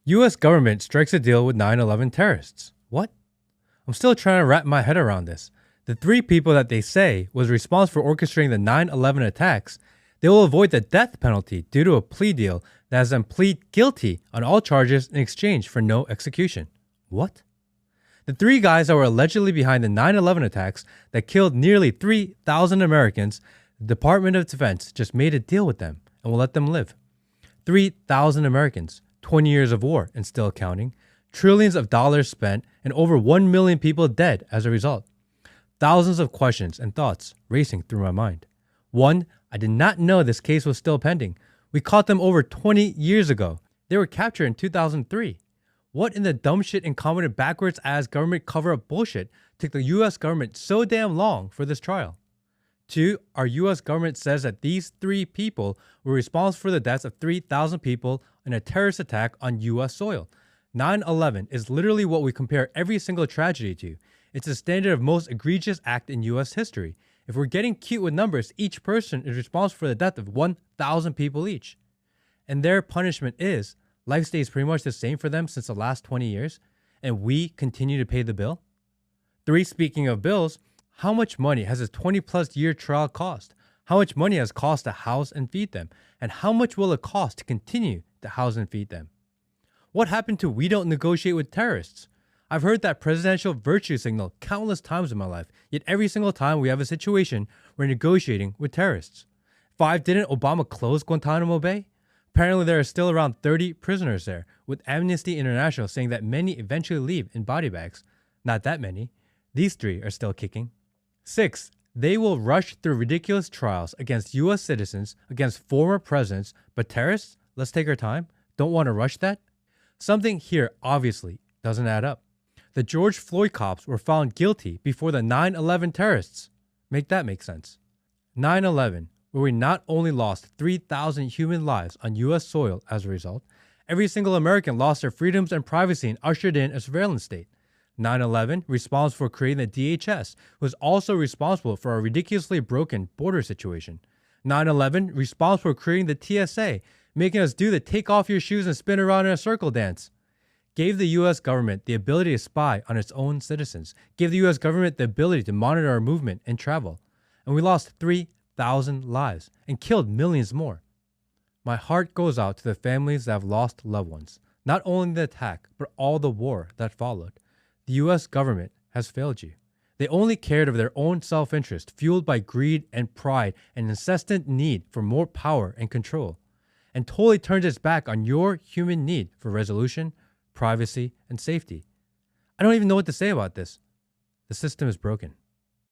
U.S. government strikes a deal with 9/11 terrorists. What? I'm still trying to wrap my head around this. The three people that they say was responsible for orchestrating the 9/11 attacks, they will avoid the death penalty due to a plea deal that has them plead guilty on all charges in exchange for no execution. What? The three guys that were allegedly behind the 9/11 attacks that killed nearly 3,000 Americans, the Department of Defense just made a deal with them and will let them live. 3,000 Americans, 20 years of war and still counting, trillions of dollars spent, and over 1 million people dead as a result. Thousands of questions and thoughts racing through my mind. One, I did not know this case was still pending. We caught them over 20 years ago. They were captured in 2003. What in the dumb shit incompetent backwards ass government cover-up bullshit took the US government so damn long for this trial? Two, our US government says that these three people were responsible for the deaths of 3,000 people in a terrorist attack on US soil. 9/11 is literally what we compare every single tragedy to. It's the standard of most egregious act in US history. If we're getting cute with numbers, each person is responsible for the death of 1,000 people each. And their punishment is life stays pretty much the same for them since the last 20 years, and we continue to pay the bill. Three, speaking of bills, how much money has a 20 plus year trial cost? How much money has cost to house and feed them? And how much will it cost to continue to house and feed them? What happened to we don't negotiate with terrorists? I've heard that presidential virtue signal countless times in my life, yet every single time we have a situation, we're negotiating with terrorists. Five, didn't Obama close Guantanamo Bay? Apparently there are still around 30 prisoners there, with Amnesty International saying that many eventually leave in body bags. Not that many. These three are still kicking. Six, they will rush through ridiculous trials against US citizens, against former presidents, but terrorists, let's take our time, don't want to rush that? Something here obviously doesn't add up. The George Floyd cops were found guilty before the 9/11 terrorists. Make that make sense. 9/11, where we not only lost 3,000 human lives on US soil as a result, every single American lost their freedoms and privacy and ushered in a surveillance state. 9/11, responsible for creating the DHS, was also responsible for a ridiculously broken border situation. 9/11, responsible for creating the TSA, making us do the take off your shoes and spin around in a circle dance. Gave the US government the ability to spy on its own citizens. Gave the US government the ability to monitor our movement and travel. And we lost 3,000 lives and killed millions more. My heart goes out to the families that have lost loved ones. Not only the attack, but all the war that followed. The US government has failed you. They only cared of their own self-interest, fueled by greed and pride and incessant need for more power and control, and totally turns its back on your human need for resolution, privacy, and safety. I don't even know what to say about this. The system is broken.